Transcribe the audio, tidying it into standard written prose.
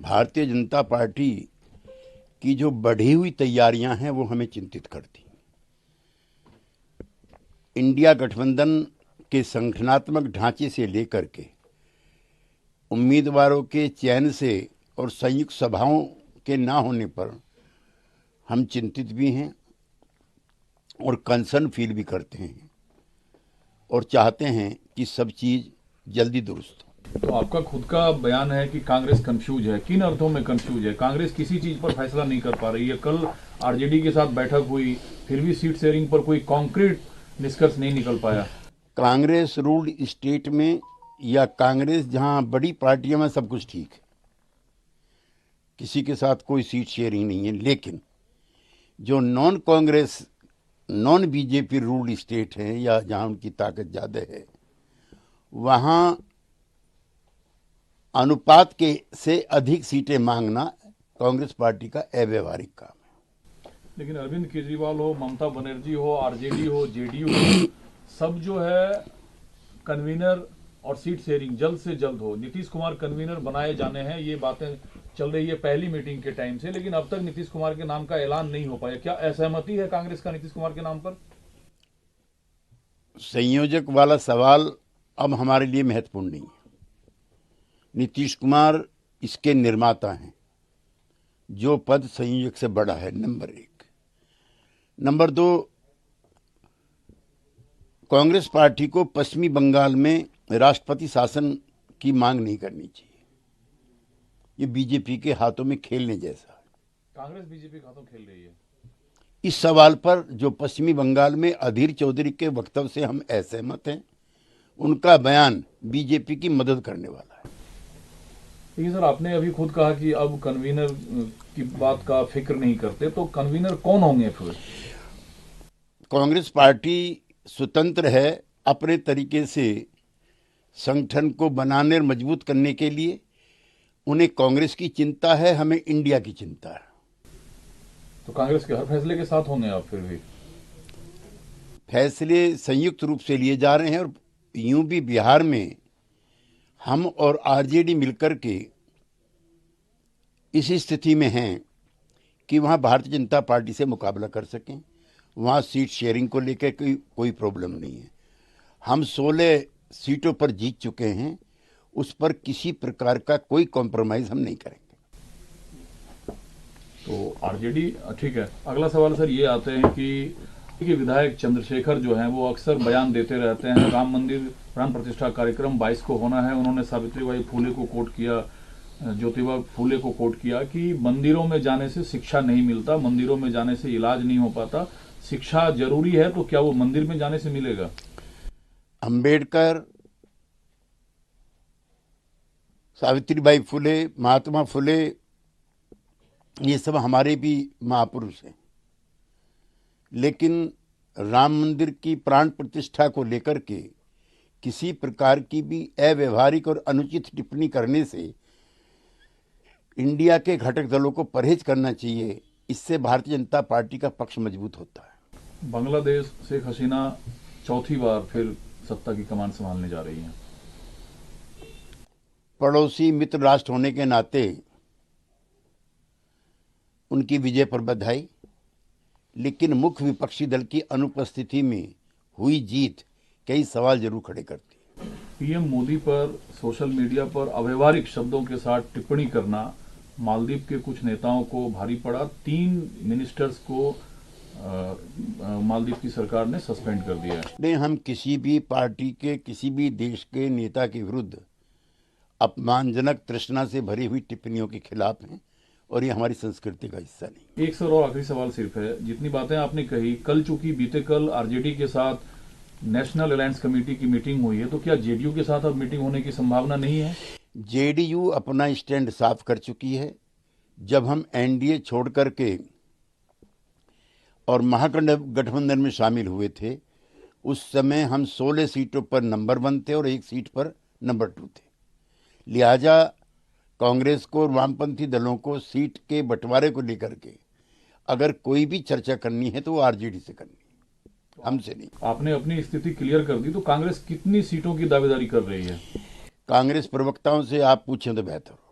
Bharatiya Janata party की जो बढ़ी हुई तैयारियां हैं वो हमें चिंतित करती हैं। इंडिया गठबंधन के संगठनात्मक ढांचे से लेकर के उम्मीदवारों के चयन से और संयुक्त सभाओं के ना होने पर हम चिंतित भी हैं और कंसर्न फील भी करते हैं और चाहते हैं कि सब चीज़ जल्दी दुरुस्त हो। तो आपका खुद का बयान है कि कांग्रेस कंफ्यूज है। किन अर्थों में कंफ्यूज है? कांग्रेस किसी चीज पर फैसला नहीं कर पा रही है। कल आरजेडी के साथ बैठक हुई, फिर भी सीट शेयरिंग पर कोई कॉन्क्रीट निष्कर्ष नहीं निकल पाया। कांग्रेस रूल्ड स्टेट में या कांग्रेस जहां बड़ी पार्टियों में सब कुछ ठीक है, किसी के साथ कोई सीट शेयरिंग नहीं है। लेकिन जो नॉन बीजेपी रूल्ड स्टेट हैं या जहां उनकी ताकत ज़्यादा है, वहां अनुपात के से अधिक सीटें मांगना कांग्रेस पार्टी का अव्यवहारिक काम है। लेकिन अरविंद केजरीवाल हो, ममता बनर्जी हो, आरजेडी हो, जेडीयू हो, सब जो है कन्वीनर और सीट शेयरिंग जल्द से जल्द हो। नीतीश कुमार कन्वीनर बनाए जाने हैं, ये बातें चल रही है पहली मीटिंग के टाइम से, लेकिन अब तक नीतीश कुमार के नाम का ऐलान नहीं हो पाया। क्या असहमति है कांग्रेस का नीतीश कुमार के नाम पर? संयोजक वाला सवाल अब हमारे लिए महत्वपूर्ण नहीं है। नीतीश कुमार इसके निर्माता हैं। जो पद संयोजक से बड़ा है, नंबर एक। नंबर दो, कांग्रेस पार्टी को पश्चिमी बंगाल में राष्ट्रपति शासन की मांग नहीं करनी चाहिए। ये बीजेपी के हाथों में खेलने जैसा है। कांग्रेस बीजेपी के हाथों खेल रही है। इस सवाल पर जो पश्चिमी बंगाल में अधीर चौधरी के वक्तव्य से हम असहमत हैं, उनका बयान बीजेपी की मदद करने वाला है। देखिए सर, आपने अभी खुद कहा कि अब कन्वीनर की बात का फिक्र नहीं करते, तो कन्वीनर कौन होंगे फिर? कांग्रेस पार्टी स्वतंत्र है अपने तरीके से संगठन को बनाने और मजबूत करने के लिए। उन्हें कांग्रेस की चिंता है, हमें इंडिया की चिंता है। तो कांग्रेस के हर फैसले के साथ होंगे आप? फिर भी फैसले संयुक्त रूप से लिए जा रहे हैं और यूं भी बिहार में हम और आरजेडी मिलकर के इस स्थिति में हैं कि वहां भारतीय जनता पार्टी से मुकाबला कर सकें। वहां सीट शेयरिंग को लेकर कोई प्रॉब्लम नहीं है। हम 16 सीटों पर जीत चुके हैं, उस पर किसी प्रकार का कोई कॉम्प्रोमाइज हम नहीं करेंगे। तो आरजेडी ठीक है। अगला सवाल सर ये आते हैं कि विधायक चंद्रशेखर जो हैं वो अक्सर बयान देते रहते हैं, राम मंदिर प्राण प्रतिष्ठा कार्यक्रम 22 को होना है। उन्होंने सावित्रीबाई फुले को कोट किया, ज्योतिबा फुले को कोट किया कि मंदिरों में जाने से शिक्षा नहीं मिलता, मंदिरों में जाने से इलाज नहीं हो पाता, शिक्षा जरूरी है। तो क्या वो मंदिर में जाने से मिलेगा? अंबेडकर, सावित्रीबाई फुले, महात्मा फुले, ये सब हमारे भी महापुरुष हैं। लेकिन राम मंदिर की प्राण प्रतिष्ठा को लेकर के किसी प्रकार की भी अव्यवहारिक और अनुचित टिप्पणी करने से इंडिया के घटक दलों को परहेज करना चाहिए। इससे भारतीय जनता पार्टी का पक्ष मजबूत होता है। बांग्लादेश शेख हसीना चौथी बार फिर सत्ता की कमान संभालने जा रही हैं। पड़ोसी मित्र राष्ट्र होने के नाते उनकी विजय पर बधाई। लेकिन मुख्य विपक्षी दल की अनुपस्थिति में हुई जीत कई सवाल जरूर खड़े करती है। पीएम मोदी पर सोशल मीडिया पर अव्यवहारिक शब्दों के साथ टिप्पणी करना मालदीव के कुछ नेताओं को भारी पड़ा। 3 मिनिस्टर्स को मालदीव की सरकार ने सस्पेंड कर दिया है। नहीं, हम किसी भी पार्टी के, किसी भी देश के नेता के विरुद्ध अपमानजनक तृष्णा से भरी हुई टिप्पणियों के खिलाफ हैं और ये हमारी संस्कृति का हिस्सा नहीं। एक सर और आखिरी सवाल सिर्फ है, जितनी बातें आपने कही कल, चूंकि बीते कल आरजेडी के साथ नेशनल अलायंस कमेटी की मीटिंग हुई है, तो क्या जेडीयू के साथ अब मीटिंग होने की संभावना नहीं है? जेडीयू अपना स्टैंड साफ कर चुकी है। जब हम एनडीए छोड़ करके और महागठबंधन में शामिल हुए थे, उस समय हम 16 सीटों पर नंबर 1 थे और 1 सीट पर नंबर 2 थे। लिहाजा कांग्रेस को और वामपंथी दलों को सीट के बंटवारे को लेकर के अगर कोई भी चर्चा करनी है तो वो आरजेडी से करनी है, हमसे नहीं। आपने अपनी स्थिति क्लियर कर दी, तो कांग्रेस कितनी सीटों की दावेदारी कर रही है? कांग्रेस प्रवक्ताओं से आप पूछें तो बेहतर हो।